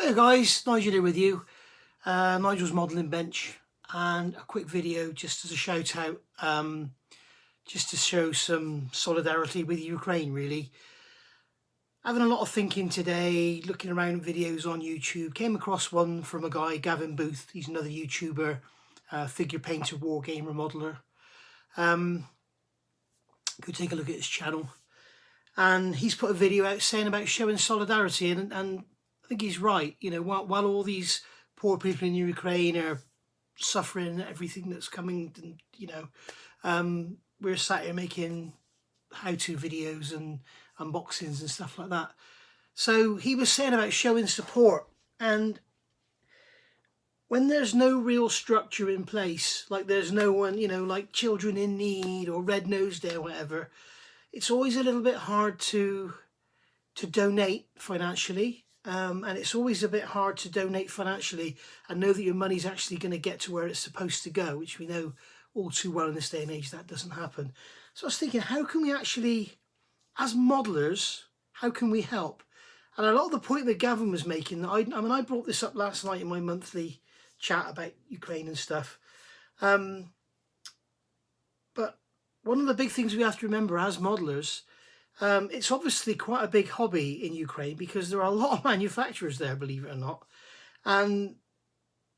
Hey guys, Nigel here with you. Nigel's Modelling Bench, and a quick video just as a shout out, just to show some solidarity with Ukraine really. Having a lot of thinking today, looking around videos on YouTube, came across one from a guy, Gavin Booth. He's another YouTuber, figure painter, war gamer, modeler. Go take a look at his channel. And he's put a video out saying about showing solidarity, and I think he's right. You know, while all these poor people in Ukraine are suffering everything that's coming, and you know, we're sat here making how-to videos and unboxings and stuff like that. So he was saying about showing support, and when there's no real structure in place, like there's no one, you know, like Children in Need or Red Nose Day or whatever, it's always a little bit hard to donate financially. And it's always a bit hard to donate financially and know that your money's actually going to get to where it's supposed to go, which we know all too well in this day and age that doesn't happen. So I was thinking, how can we actually, as modelers, how can we help? And a lot of the point that Gavin was making, I mean, I brought this up last night in my monthly chat about Ukraine and stuff. But one of the big things we have to remember as modelers, it's obviously quite a big hobby in Ukraine because there are a lot of manufacturers there, believe it or not. And,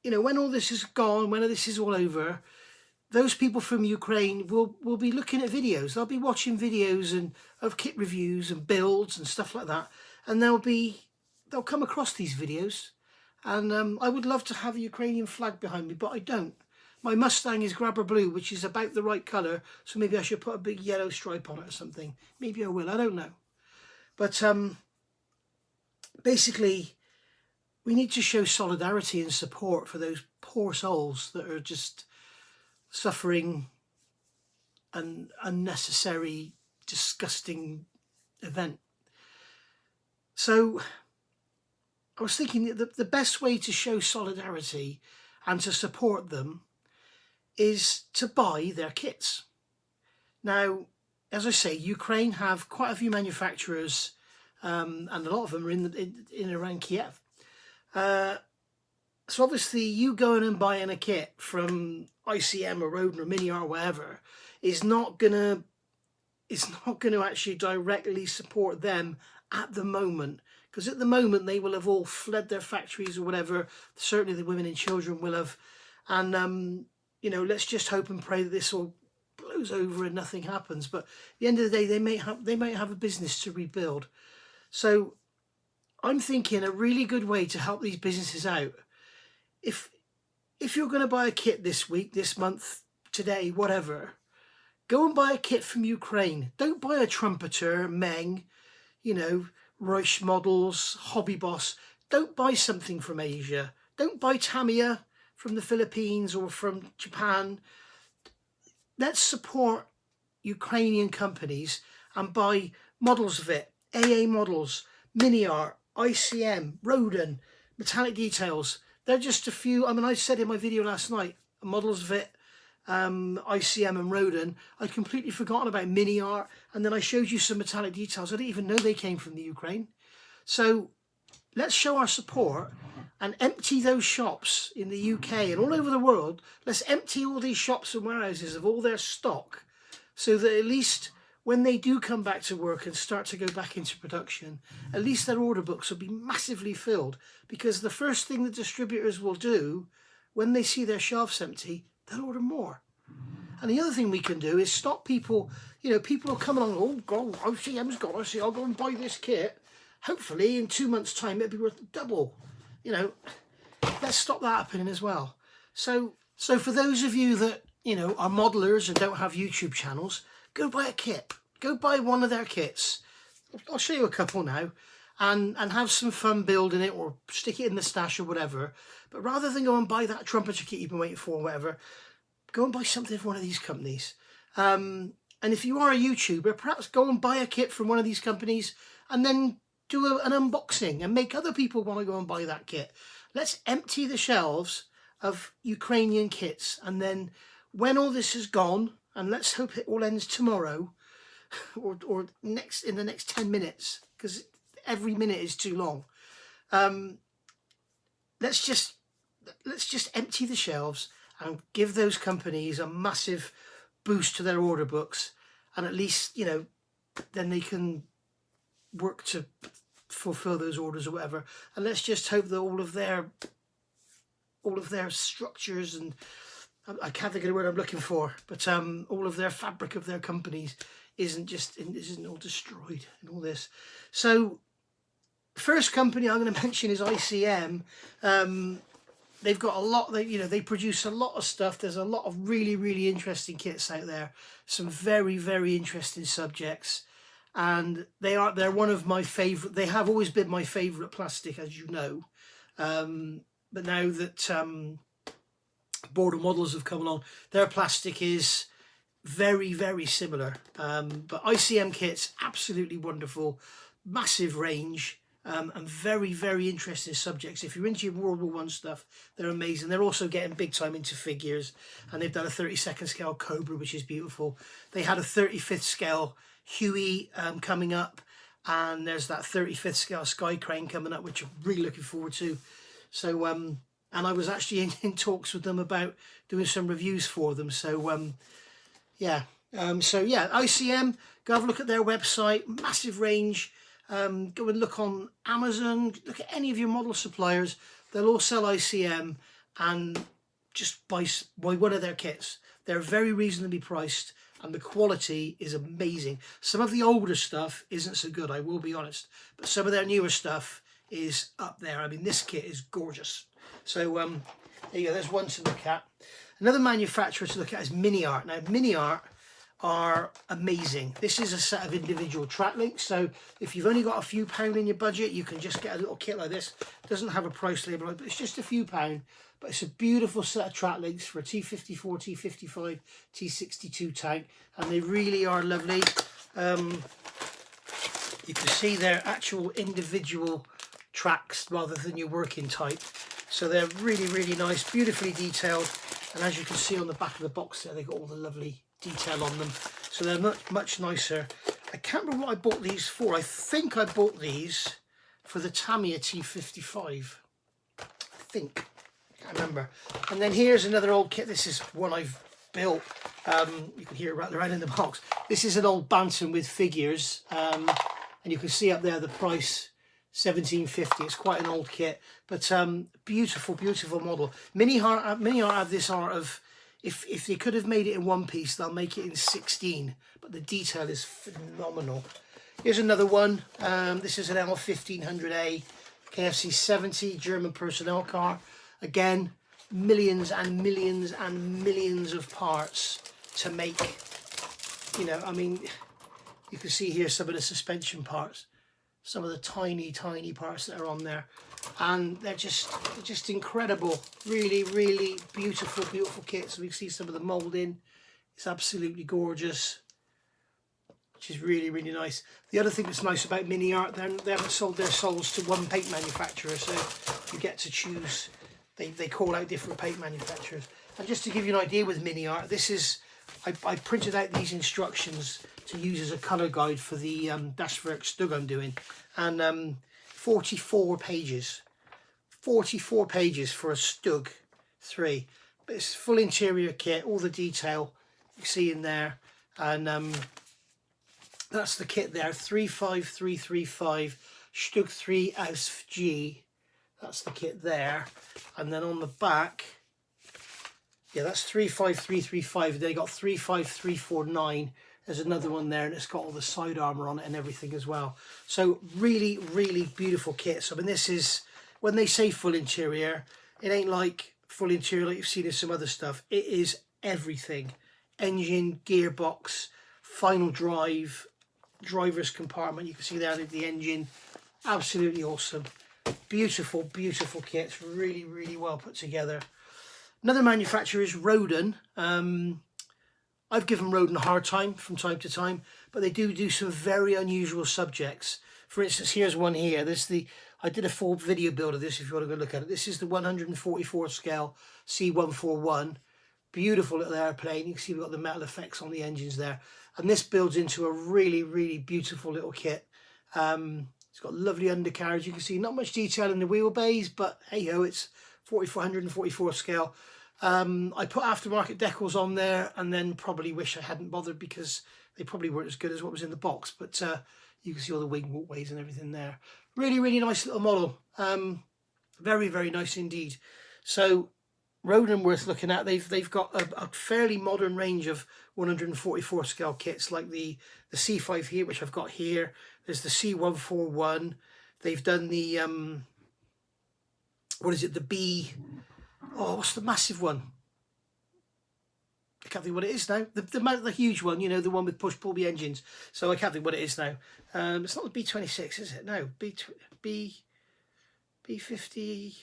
you know, when all this is gone, when this is all over, those people from Ukraine will be looking at videos. They'll be watching videos of kit reviews and builds and stuff like that. And they'll come across these videos. And I would love to have a Ukrainian flag behind me, but I don't. My Mustang is grabber blue, which is about the right colour, so maybe I should put a big yellow stripe on it or something. Maybe I will, I don't know. But basically, we need to show solidarity and support for those poor souls that are just suffering an unnecessary, disgusting event. So I was thinking that the best way to show solidarity and to support them is to buy their kits. Now, as I say, Ukraine have quite a few manufacturers, and a lot of them are in around Kiev. So obviously, you going and buying a kit from ICM or Rodin or MiniArt or whatever is not gonna actually directly support them at the moment, because at the moment they will have all fled their factories or whatever. Certainly, the women and children will have, and you know, let's just hope and pray that this all blows over and nothing happens. But at the end of the day, they might have a business to rebuild. So I'm thinking a really good way to help these businesses out. If you're going to buy a kit this week, this month, today, whatever, go and buy a kit from Ukraine. Don't buy a Trumpeter, Meng, you know, Reusch Models, Hobby Boss. Don't buy something from Asia. Don't buy Tamiya from the Philippines or from Japan. Let's support Ukrainian companies and buy models of it. AA Models, MiniArt, ICM, Rodin, Metallic Details. They're just a few. I mean, I said in my video last night, models of it, ICM and Rodin. I'd completely forgotten about MiniArt, and then I showed you some Metallic Details. I didn't even know they came from the Ukraine. So let's show our support and empty those shops in the UK and all over the world. Let's empty all these shops and warehouses of all their stock, so that at least when they do come back to work and start to go back into production, at least their order books will be massively filled. Because the first thing the distributors will do when they see their shelves empty, they'll order more. And the other thing we can do is stop people, you know, people will come along, oh God, ICM's got us, I'll go and buy this kit. Hopefully in 2 months' time it'll be worth double. You know, let's stop that happening as well. So for those of you that, you know, are modelers and don't have YouTube channels, go buy a kit. Go buy one of their kits. I'll show you a couple now, and have some fun building it, or stick it in the stash or whatever. But rather than go and buy that Trumpeter kit you've been waiting for or whatever, go and buy something from one of these companies. And if you are a YouTuber, perhaps go and buy a kit from one of these companies and then do an unboxing and make other people want to go and buy that kit. Let's empty the shelves of Ukrainian kits, and then when all this is gone, and let's hope it all ends tomorrow or in the next 10 minutes, because every minute is too long. let's just empty the shelves and give those companies a massive boost to their order books, and at least, you know, then they can work to fulfill those orders or whatever. And let's just hope that all of their structures, and I can't think of the word I'm looking for, but all of their fabric of their companies isn't all destroyed and all this. So first company I'm going to mention is ICM. They've got a lot, they produce a lot of stuff. There's a lot of really interesting kits out there, some very interesting subjects, and they're one of my favorite. They have always been my favorite plastic, as you know, but now that Border Models have come along, their plastic is very similar. But ICM kits, absolutely wonderful, massive range. And very interesting subjects. If you're into your World War I stuff, they're amazing. They're also getting big time into figures, and they've done a 32nd scale Cobra, which is beautiful. They had a 35th scale Huey coming up, and there's that 35th scale Sky Crane coming up, which I'm really looking forward to. So and I was actually in talks with them about doing some reviews for them. So yeah, ICM, go have a look at their website, massive range. Go and look on Amazon, look at any of your model suppliers. They'll all sell ICM, and just buy one of their kits. They're very reasonably priced, and the quality is amazing. Some of the older stuff isn't so good, I will be honest, but some of their newer stuff is up there. I mean, this kit is gorgeous. So there you go, there's one to look at. Another manufacturer to look at is MiniArt. Now, MiniArt are amazing. This is a set of individual track links, so if you've only got a few pound in your budget, you can just get a little kit like this. It doesn't have a price label on it, but it's just a few pound. But it's a beautiful set of track links for a T54, T55, T62 tank, and they really are lovely. You can see their actual individual tracks rather than your working type, so they're really nice, beautifully detailed, and as you can see on the back of the box there, they've got all the lovely detail on them, so they're much nicer. I can't remember what I bought these for. I think I bought these for the Tamiya T55, I think, I can't remember. And then here's another old kit. This is one I've built. You can hear it rattling around in the box. This is an old Bantam with figures, and you can see up there the price, $17.50. It's quite an old kit, but beautiful model. MiniArt have this art of, if they could have made it in one piece, they'll make it in 16, but the detail is phenomenal. Here's another one. This is an L1500A KFC 70 German personnel car. Again, millions and millions of parts to make. You know, I mean, you can see here some of the suspension parts, some of the tiny parts that are on there, and they're just incredible. Really beautiful kits. We can see some of the moulding. It's absolutely gorgeous, which is really nice. The other thing that's nice about MiniArt, they haven't sold their souls to one paint manufacturer, so you get to choose. They call out different paint manufacturers. And just to give you an idea with MiniArt, this is, I printed out these instructions to use as a colour guide for the Das Werk Stug I'm doing, and 44 pages. 44 pages for a Stug 3. But it's full interior kit, all the detail you see in there, and that's the kit there, 35335 Stug 3 Aus G. That's the kit there, and then on the back, yeah, that's 35335. They got 35349. There's another one there, and it's got all the side armour on it and everything as well. So really beautiful kits. I mean, this is, when they say full interior, it ain't like full interior like you've seen in some other stuff. It is everything: engine, gearbox, final drive, driver's compartment. You can see there the engine. Absolutely awesome. Beautiful kits. Really well put together. Another manufacturer is Roden. I've given Roden a hard time from time to time, but they do some very unusual subjects. For instance, here's one here. I did a full video build of this if you want to go look at it. This is the 144 scale C141. Beautiful little airplane. You can see we've got the metal effects on the engines there. And this builds into a really beautiful little kit. It's got lovely undercarriage. You can see not much detail in the wheelbase, but hey ho, it's 4444 scale. I put aftermarket decals on there, and then probably wish I hadn't bothered because they probably weren't as good as what was in the box. But you can see all the wing walkways and everything there. Really, really nice little model. Very, very nice indeed. So Roden worth looking at. They've got a fairly modern range of 144 scale kits, like the C5 here, which I've got here. There's the C141. They've done the what is it? The B. Oh, what's the massive one? I can't think what it is now. The huge one, you know, the one with push-pull B engines. So I can't think what it is now. It's not the B26, is it? No, B50.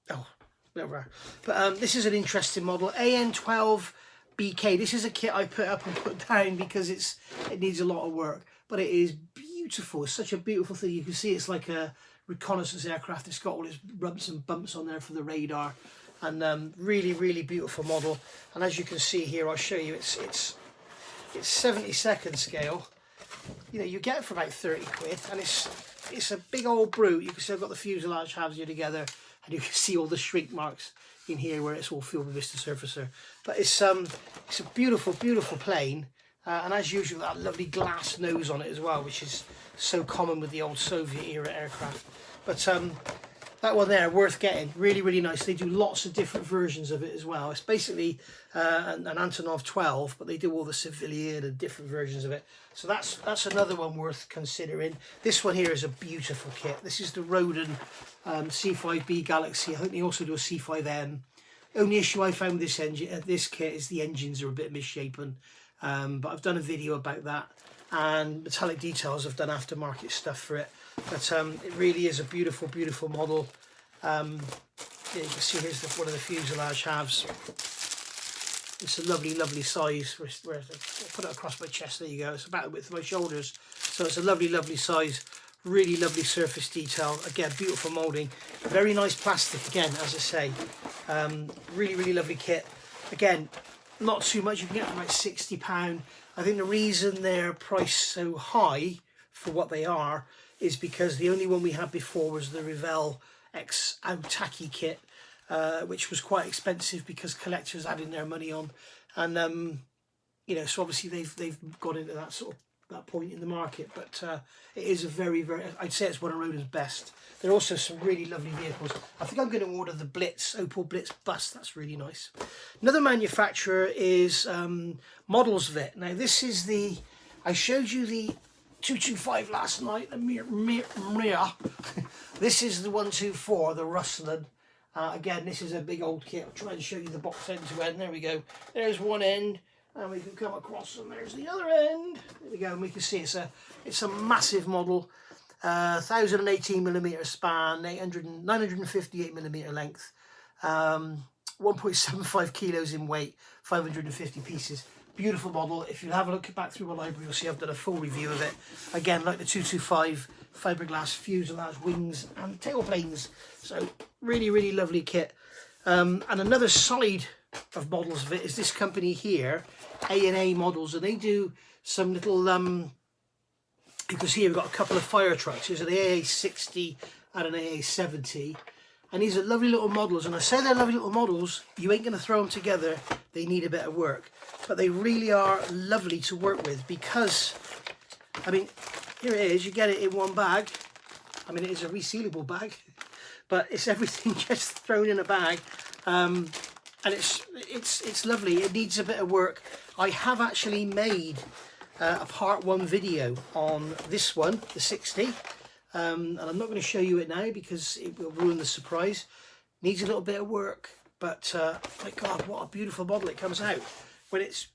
Oh, whatever. But this is an interesting model, AN12BK. This is a kit I put up and put down because it needs a lot of work, but it is beautiful. It's such a beautiful thing. You can see it's like a reconnaissance aircraft. It's got all its rumps and bumps on there for the radar, and really, really beautiful model. And as you can see here, I'll show you. It's 72nd scale. You know, you get it for about 30 quid, and it's a big old brute. You can see I've got the fuselage halves here together, and you can see all the shrink marks in here where it's all filled with Vista Surfacer. But it's a beautiful, beautiful plane, and as usual, that lovely glass nose on it as well, which is so common with the old Soviet era aircraft. But that one there, worth getting. Really, really nice. They do lots of different versions of it as well. It's basically an Antonov 12, but they do all the civilian and different versions of it. So that's another one worth considering. This one here is a beautiful kit. This is the Roden C5B Galaxy. I think they also do a C5M. Only issue I found with this engine, this kit, is the engines are a bit misshapen. But I've done a video about that, and metallic details, I've done aftermarket stuff for it. But it really is a beautiful, beautiful model. Yeah, you can see here's one of the fuselage halves. It's a lovely, lovely size. Where I'll put it across my chest. There you go. It's about the width of my shoulders. So it's a lovely, lovely size. Really lovely surface detail. Again, beautiful moulding. Very nice plastic again, as I say. Really, really lovely kit. Again, not too much. You can get it for about £60. I think the reason they're priced so high for what they are is because the only one we had before was the Revell X Autaki kit, which was quite expensive because collectors adding their money on, and you know, so obviously they've got into that sort of that point in the market. But it is a very, very, I'd say it's one of Roden's best. There are also some really lovely vehicles. I think I'm going to order the Blitz, Opel Blitz bus. That's really nice. Another manufacturer is Models Vit. Now this is the, I showed you the 225 last night, the Mia. This is the 124, the Ruslan. Again, this is a big old kit. I'll try and show you the box end to end. There we go. There's one end, and we can come across, and there's the other end. There we go, and we can see it's a massive model. 1018mm span, 958mm length, 1.75 kilos in weight, 550 pieces. Beautiful model. If you have a look back through my library, you'll see I've done a full review of it. Again, like the 225, fiberglass fuselage, wings and tailplanes. So really, really lovely kit. And another side of models of it is this company here, A&A Models, and they do some little you can see we've got a couple of fire trucks. There's an AA60 and an AA70, and these are lovely little models. And I say they're lovely little models, you ain't going to throw them together. They need a bit of work, but they really are lovely to work with because, I mean, here it is. You get it in one bag. I mean, it is a resealable bag, but it's everything just thrown in a bag, and it's lovely. It needs a bit of work. I have actually made a part 1 video on this one, the 60, and I'm not going to show you it now because it will ruin the surprise. Needs a little bit of work, but my God, what a beautiful model it comes out when it's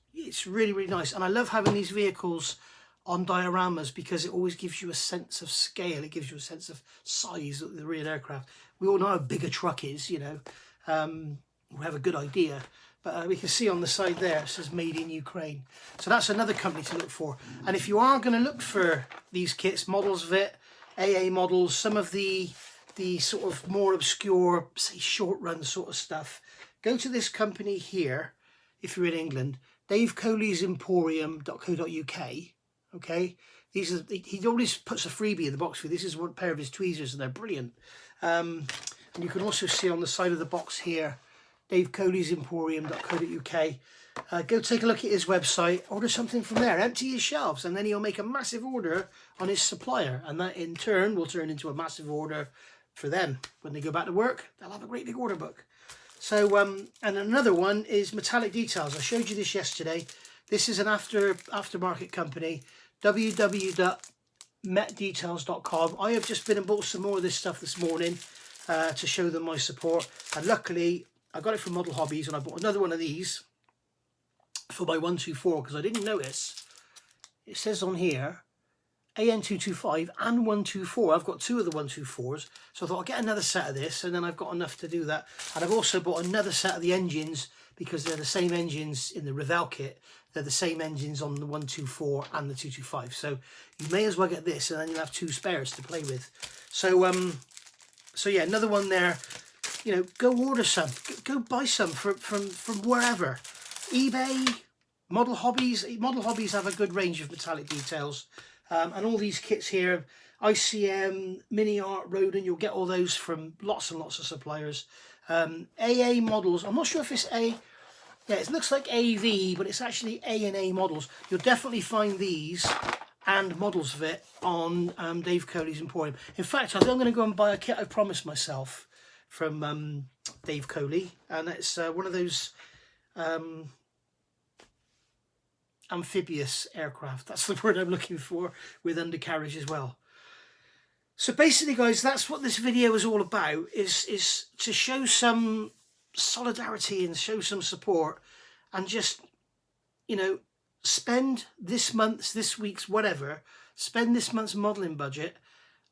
really, really nice. And I love having these vehicles on dioramas because it always gives you a sense of scale. It gives you a sense of size of the real aircraft. We all know how big a truck is, you know. We have a good idea. But we can see on the side there, it says made in Ukraine. So that's another company to look for. And if you are going to look for these kits, Models Vit, AA Models, some of the sort of more obscure, say short run sort of stuff, go to this company here, if you're in England, Dave Coley's Emporium.co.uk. Okay, he always puts a freebie in the box for you. This is one pair of his tweezers, and they're brilliant. And you can also see on the side of the box here, Dave Coley's Emporium.co.uk. Go take a look at his website, order something from there, empty his shelves, and then he'll make a massive order on his supplier, and that in turn will turn into a massive order for them. When they go back to work, they'll have a great big order book. So, and another one is Metallic Details. I showed you this yesterday. This is an aftermarket company, www.metdetails.com. I have just been and bought some more of this stuff this morning to show them my support, and luckily I got it from Model Hobbies, and I bought another one of these for my 124 because I didn't notice. It says on here AN225 and 124. I've got two of the 124s, so I thought I'll get another set of this, and then I've got enough to do that. And I've also bought another set of the engines because they're the same engines in the Revell kit. They're the same engines on the 124 and the 225. So you may as well get this, and then you'll have two spares to play with. So so yeah, another one there. You know, go order some, go buy some from wherever. eBay, Model Hobbies. Model Hobbies have a good range of metallic details. And all these kits here, ICM, MiniArt, Rodin, you'll get all those from lots and lots of suppliers. AA models, I'm not sure if it's A, yeah, it looks like AV, but it's actually A&A models. You'll definitely find these and models of it on Dave Coley's Emporium. In fact, I think I'm going to go and buy a kit I promised myself from Dave Coley, and it's one of those amphibious aircraft. That's the word I'm looking for, with undercarriage as well. So basically, guys, that's what this video is all about, is to show some solidarity and show some support, and just, you know, spend this week's whatever, spend this month's modelling budget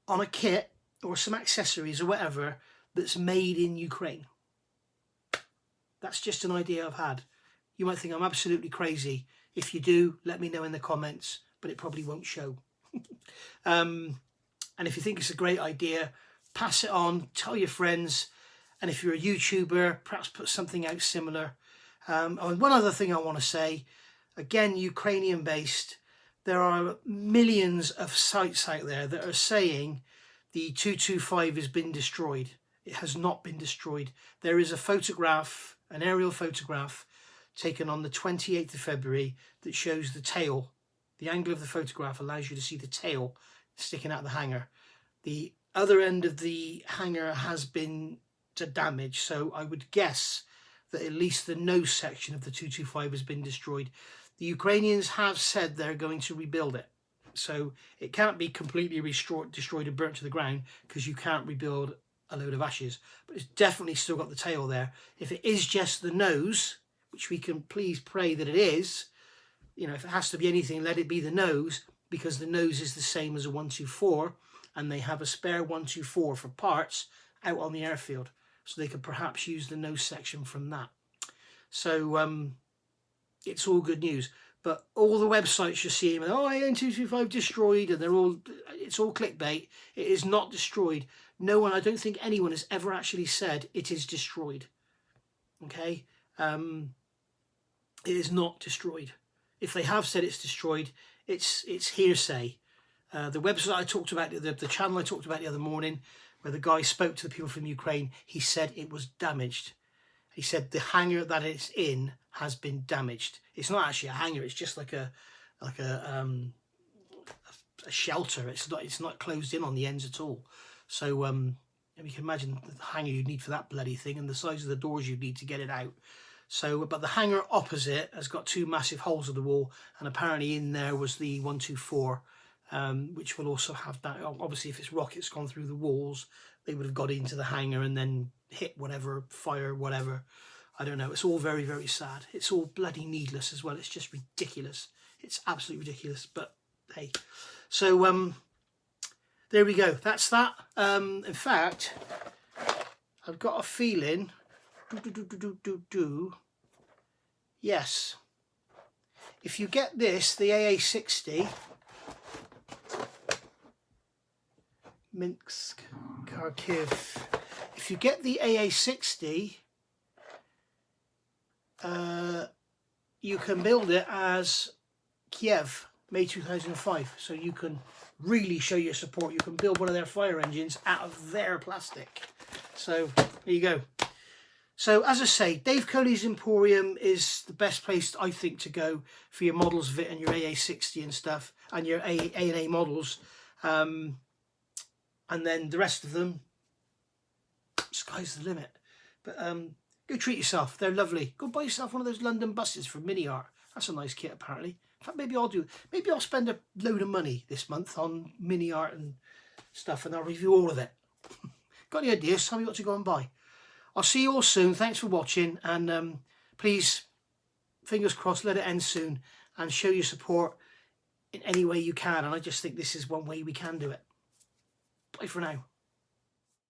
on a kit or some accessories or whatever that's made in Ukraine. That's just an idea I've had. You might think I'm absolutely crazy. If you do, let me know in the comments, but it probably won't show. And if you think it's a great idea, pass it on, tell your friends. And if you're a YouTuber, perhaps put something out similar. And one other thing I want to say, again, Ukrainian based, there are millions of sites out there that are saying the 225 has been destroyed. It has not been destroyed. There is a photograph, an aerial photograph, taken on the 28th of February that shows the tail. The angle of the photograph allows you to see the tail sticking out of the hangar. The other end of the hangar has been damaged, so I would guess that at least the nose section of the 225 has been destroyed. The Ukrainians have said they're going to rebuild it, so it can't be completely destroyed and burnt to the ground, because you can't rebuild a load of ashes, but it's definitely still got the tail there. If it is just the nose, which we can please pray that it is, you know, if it has to be anything, let it be the nose, because the nose is the same as a 124, and they have a spare 124 for parts out on the airfield, so they could perhaps use the nose section from that. So it's all good news. But all the websites you're seeing, oh, AN225 destroyed, and it's all clickbait. It is not destroyed. No one, I don't think anyone has ever actually said it is destroyed. Okay? It is not destroyed. If they have said it's destroyed, it's hearsay. The website I talked about, the channel I talked about the other morning, where the guy spoke to the people from Ukraine, he said it was damaged. He said the hangar that it's in has been damaged. It's not actually a hangar. It's just like a shelter. It's not closed in on the ends at all. So you can imagine the hangar you'd need for that bloody thing, and the size of the doors you'd need to get it out. So, but the hangar opposite has got two massive holes in the wall, and apparently in there was the 124, which will also have that. Obviously, if it's rockets gone through the walls, they would have got into the hangar and then hit whatever, fire, whatever. I don't know. It's all very, very sad. It's all bloody needless as well. It's just ridiculous. It's absolutely ridiculous. But hey, so there we go. That's that. In fact, I've got a feeling. Yes. If you get this, the AA60, Minsk, Kharkiv. If you get the AA60, you can build it as Kiev, May 2005. So you can really show your support. You can build one of their fire engines out of their plastic. So there you go. So as I say, Dave Coley's Emporium is the best place I think to go for your models of it and your AA60 and stuff, and your A&A models. And then the rest of them, sky's the limit. But go treat yourself. They're lovely. Go buy yourself one of those London buses from MiniArt. That's a nice kit, apparently. In fact, maybe I'll do. Maybe I'll spend a load of money this month on MiniArt and stuff, and I'll review all of it. Got any ideas? Tell me what to go and buy. I'll see you all soon. Thanks for watching, and please, fingers crossed, let it end soon, and show your support in any way you can. And I just think this is one way we can do it. Bye for now.